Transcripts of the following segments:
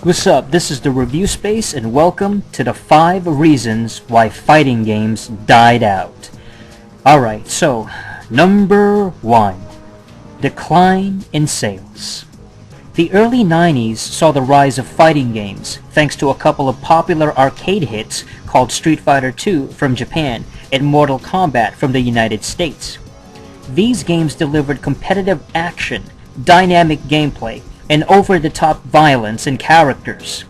What's up? This is the Review Space, and welcome to the 5 reasons why fighting games died out. Alright, so, number 1. Decline in sales. The early 90s saw the rise of fighting games, thanks to a couple of popular arcade hits called Street Fighter II from Japan and Mortal Kombat from the United States. These games delivered competitive action, dynamic gameplay, and over-the-top violence and characters.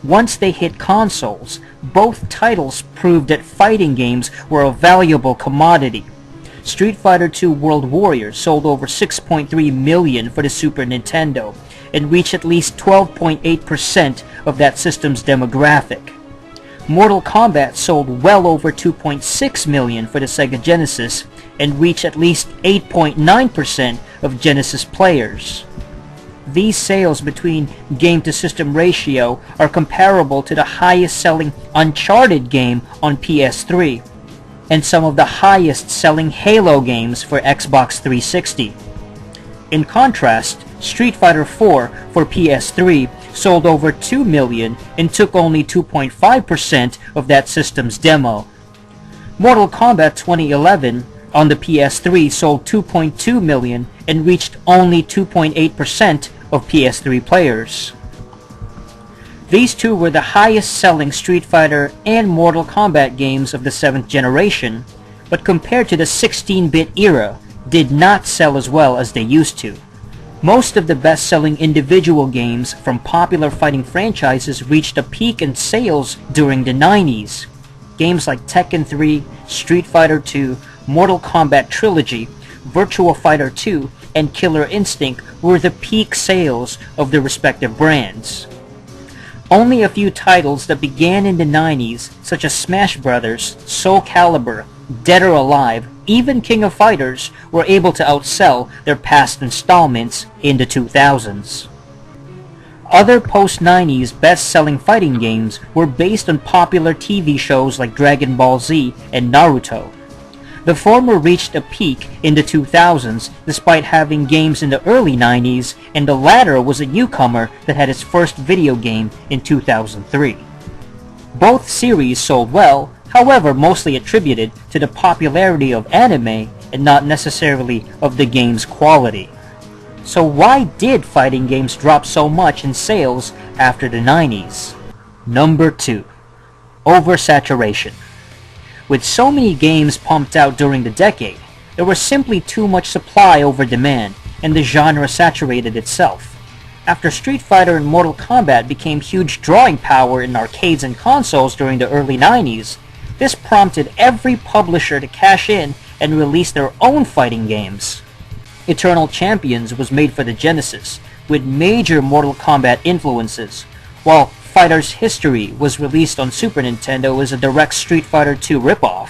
Once they hit consoles, both titles proved that fighting games were a valuable commodity. Street Fighter II World Warrior sold over 6.3 million for the Super Nintendo and reached at least 12.8% of that system's demographic. Mortal Kombat sold well over 2.6 million for the Sega Genesis and reached at least 8.9% of Genesis players. These sales between game-to-system ratio are comparable to the highest-selling Uncharted game on PS3 and some of the highest-selling Halo games for Xbox 360. In contrast, Street Fighter IV for PS3 sold over 2 million and took only 2.5% of that system's demo. Mortal Kombat 2011 on the PS3 sold 2.2 million and reached only 2.8% of PS3 players. These two were the highest-selling Street Fighter and Mortal Kombat games of the 7th generation, but compared to the 16-bit era, did not sell as well as they used to. Most of the best-selling individual games from popular fighting franchises reached a peak in sales during the 90s. Games like Tekken 3, Street Fighter II, Mortal Kombat Trilogy, Virtua Fighter 2, and Killer Instinct were the peak sales of their respective brands. Only a few titles that began in the 90s, such as Smash Bros., SoulCalibur, Dead or Alive, even King of Fighters, were able to outsell their past installments in the 2000s. Other post-90s best-selling fighting games were based on popular TV shows like Dragon Ball Z and Naruto. The former reached a peak in the 2000s despite having games in the early 90s, and the latter was a newcomer that had its first video game in 2003. Both series sold well, however mostly attributed to the popularity of anime and not necessarily of the game's quality. So why did fighting games drop so much in sales after the 90s? Number 2. Oversaturation. With so many games pumped out during the decade, there was simply too much supply over demand, and the genre saturated itself. After Street Fighter and Mortal Kombat became huge drawing power in arcades and consoles during the early 90s, this prompted every publisher to cash in and release their own fighting games. Eternal Champions was made for the Genesis, with major Mortal Kombat influences, while Fighter's History was released on Super Nintendo as a direct Street Fighter II ripoff.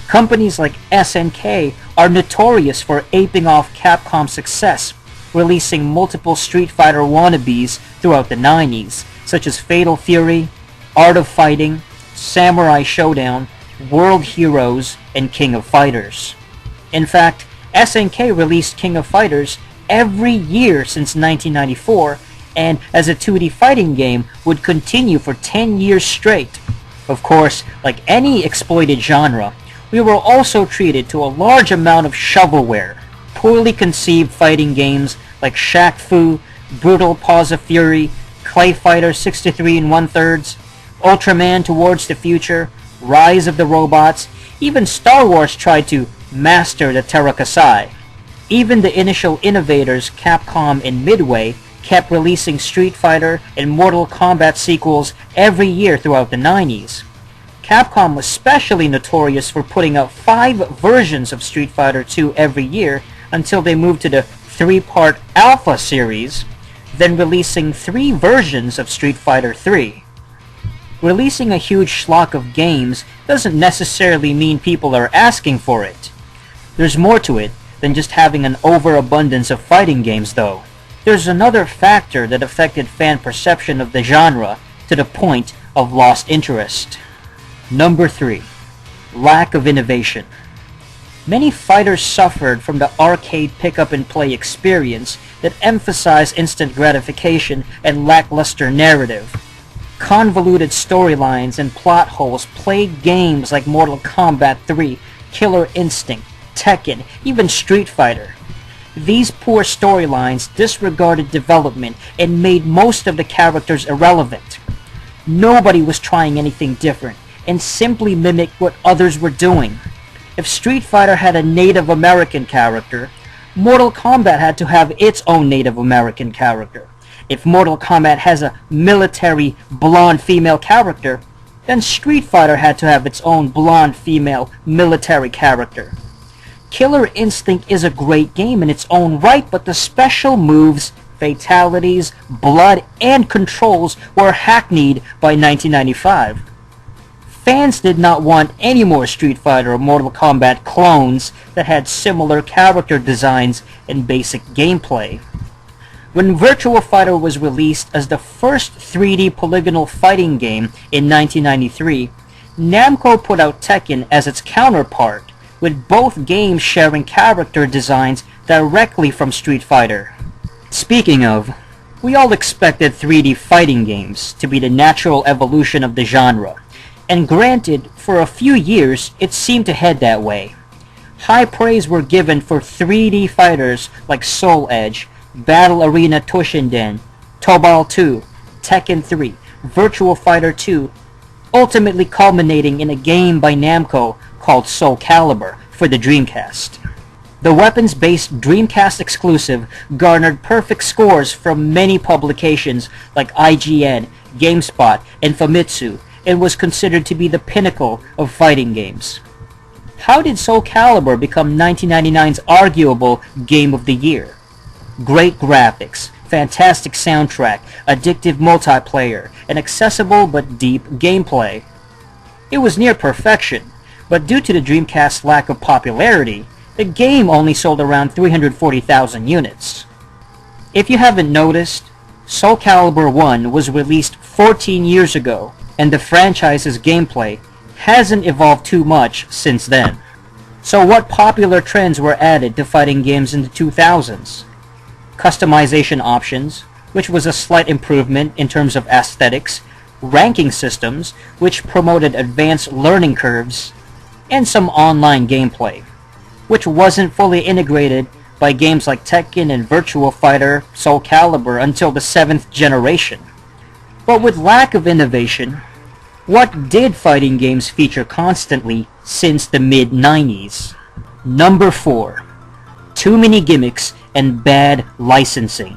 Companies like SNK are notorious for aping off Capcom's success, releasing multiple Street Fighter wannabes throughout the 90s, such as Fatal Fury, Art of Fighting, Samurai Showdown, World Heroes, and King of Fighters. In fact, SNK released King of Fighters every year since 1994, and as a 2D fighting game would continue for 10 years straight. Of course, like any exploited genre, we were also treated to a large amount of shovelware, poorly conceived fighting games like Shaq Fu, Brutal Paws of Fury, Clay Fighter 63 1/3, Ultraman Towards the Future, Rise of the Robots. Even Star Wars tried to master the Terakasai. Even the initial innovators Capcom and Midway kept releasing Street Fighter and Mortal Kombat sequels every year throughout the 90s. Capcom was especially notorious for putting out 5 versions of Street Fighter II every year until they moved to the 3-part Alpha series, then releasing 3 versions of Street Fighter III. Releasing a huge schlock of games doesn't necessarily mean people are asking for it. There's more to it than just having an overabundance of fighting games, though. There's another factor that affected fan perception of the genre to the point of lost interest. Number 3. Lack of innovation. Many fighters suffered from the arcade pick-up-and-play experience that emphasize instant gratification and lackluster narrative. Convoluted storylines and plot holes plague games like Mortal Kombat 3, Killer Instinct, Tekken, even Street Fighter. These poor storylines disregarded development and made most of the characters irrelevant. Nobody was trying anything different, and simply mimicked what others were doing. If Street Fighter had a Native American character, Mortal Kombat had to have its own Native American character. If Mortal Kombat has a military blonde female character, then Street Fighter had to have its own blonde female military character. Killer Instinct is a great game in its own right, but the special moves, fatalities, blood, and controls were hackneyed by 1995. Fans did not want any more Street Fighter or Mortal Kombat clones that had similar character designs and basic gameplay. When Virtua Fighter was released as the first 3D polygonal fighting game in 1993, Namco put out Tekken as its counterpart, with both games sharing character designs directly from Street Fighter. Speaking of, we all expected 3D fighting games to be the natural evolution of the genre, and granted, for a few years it seemed to head that way. High praise were given for 3D fighters like Soul Edge, Battle Arena Toshinden, Tobal 2, Tekken 3, Virtua Fighter 2, ultimately culminating in a game by Namco called SoulCalibur for the Dreamcast. The weapons-based Dreamcast exclusive garnered perfect scores from many publications like IGN, GameSpot, and Famitsu, and was considered to be the pinnacle of fighting games. How did SoulCalibur become 1999's arguable Game of the Year? Great graphics, fantastic soundtrack, addictive multiplayer, and accessible but deep gameplay. It was near perfection, but due to the Dreamcast's lack of popularity, the game only sold around 340,000 units. If you haven't noticed, SoulCalibur 1 was released 14 years ago, and the franchise's gameplay hasn't evolved too much since then. So what popular trends were added to fighting games in the 2000s? Customization options, which was a slight improvement in terms of aesthetics, ranking systems, which promoted advanced learning curves, and some online gameplay, which wasn't fully integrated by games like Tekken and Virtua Fighter, SoulCalibur until the 7th generation. But with lack of innovation, what did fighting games feature constantly since the mid-90s? Number 4. Too many gimmicks and bad licensing.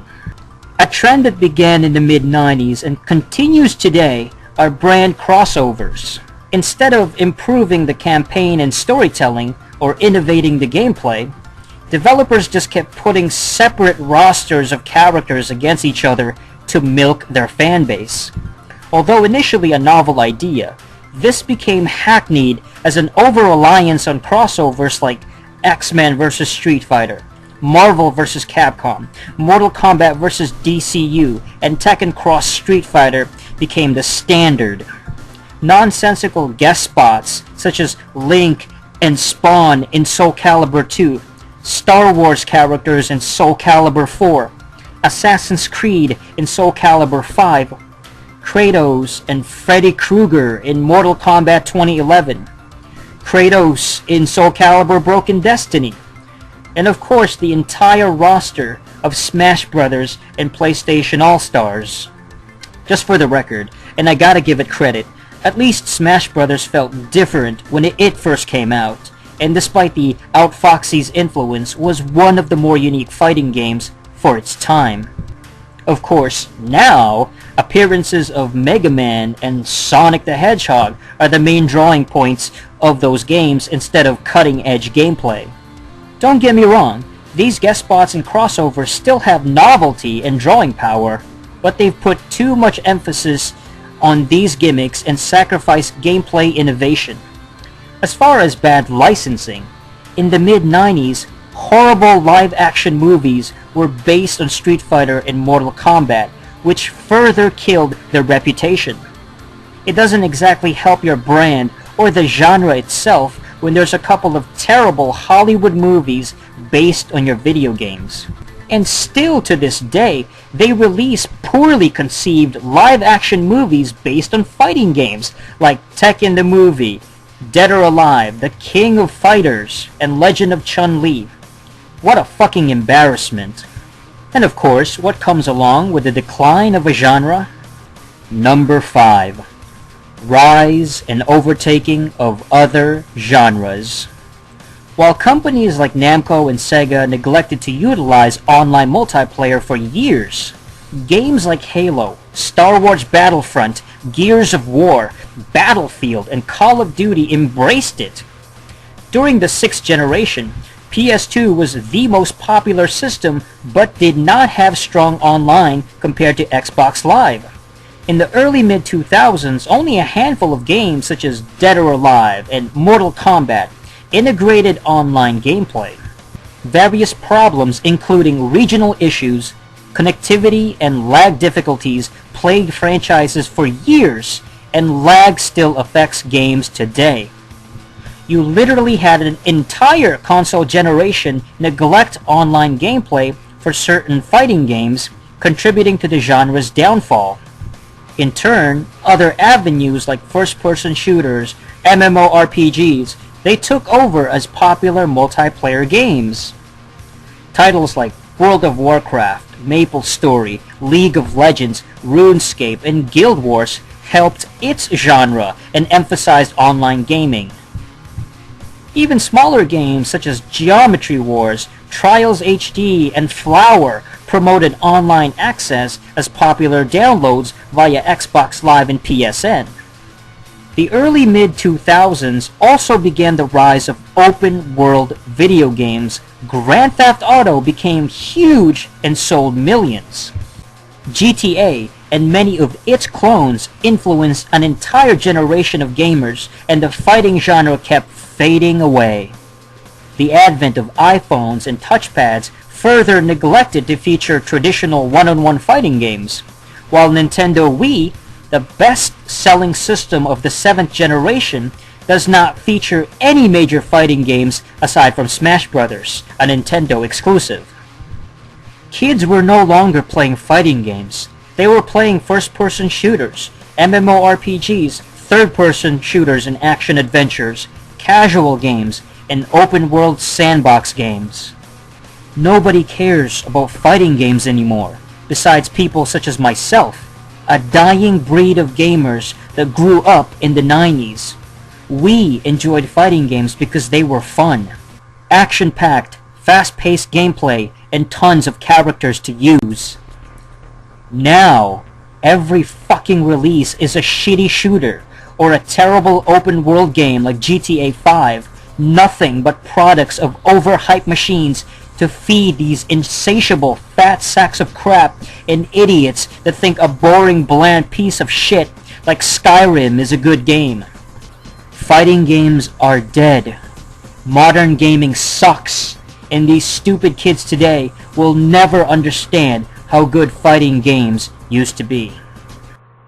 A trend that began in the mid-90s and continues today are brand crossovers. Instead of improving the campaign and storytelling or innovating the gameplay, developers just kept putting separate rosters of characters against each other to milk their fan base. Although initially a novel idea, this became hackneyed as an over-reliance on crossovers like X-Men vs. Street Fighter, Marvel vs. Capcom, Mortal Kombat vs. DCU, and Tekken Cross Street Fighter became the standard. Nonsensical guest spots such as Link and Spawn in SoulCalibur 2, Star Wars characters in SoulCalibur 4, Assassin's Creed in SoulCalibur 5, Kratos and Freddy Krueger in Mortal Kombat 2011, Kratos in SoulCalibur Broken Destiny, and of course the entire roster of Smash Brothers and PlayStation All-Stars. Just for the record, and I gotta give it credit, at least Smash Brothers felt different when it first came out, and despite the Outfoxy's influence, was one of the more unique fighting games for its time. Of course, now, appearances of Mega Man and Sonic the Hedgehog are the main drawing points of those games instead of cutting-edge gameplay. Don't get me wrong, these guest spots and crossovers still have novelty and drawing power, but they've put too much emphasis on these gimmicks and sacrificed gameplay innovation. As far as bad licensing, in the mid-90s, horrible live-action movies were based on Street Fighter and Mortal Kombat, which further killed their reputation. It doesn't exactly help your brand or the genre itself when there's a couple of terrible Hollywood movies based on your video games. And still to this day, they release poorly conceived live-action movies based on fighting games like Tekken the movie, Dead or Alive, The King of Fighters, and Legend of Chun-Li. What a fucking embarrassment. And of course, what comes along with the decline of a genre? Number 5. Rise and overtaking of other genres. While companies like Namco and Sega neglected to utilize online multiplayer for years, games like Halo, Star Wars Battlefront, Gears of War, Battlefield, and Call of Duty embraced it. During the 6th generation, PS2 was the most popular system but did not have strong online compared to Xbox Live. In the early mid-2000s, only a handful of games such as Dead or Alive and Mortal Kombat integrated online gameplay. Various problems including regional issues, connectivity, and lag difficulties plagued franchises for years, and lag still affects games today. You literally had an entire console generation neglect online gameplay for certain fighting games, contributing to the genre's downfall. In turn, other avenues like first-person shooters, MMORPGs, they took over as popular multiplayer games. Titles like World of Warcraft, MapleStory, League of Legends, RuneScape, and Guild Wars helped its genre and emphasized online gaming. Even smaller games such as Geometry Wars, Trials HD, and Flower promoted online access as popular downloads via Xbox Live and PSN. The early mid-2000s also began the rise of open-world video games. Grand Theft Auto became huge and sold millions. GTA and many of its clones influenced an entire generation of gamers, and the fighting genre kept fading away. The advent of iPhones and touchpads further neglected to feature traditional one-on-one fighting games, while Nintendo Wii, the best-selling system of the 7th generation, does not feature any major fighting games aside from Smash Bros., a Nintendo exclusive. Kids were no longer playing fighting games. They were playing first-person shooters, MMORPGs, third-person shooters and action-adventures, casual games, and open-world sandbox games. Nobody cares about fighting games anymore, besides people such as myself, a dying breed of gamers that grew up in the 90s. We enjoyed fighting games because they were fun, action-packed, fast-paced gameplay, and tons of characters to use. Now, every fucking release is a shitty shooter, or a terrible open-world game like GTA 5, nothing but products of overhyped machines to feed these insatiable fat sacks of crap and idiots that think a boring bland piece of shit like Skyrim is a good game. Fighting games are dead. Modern gaming sucks, and these stupid kids today will never understand how good fighting games used to be.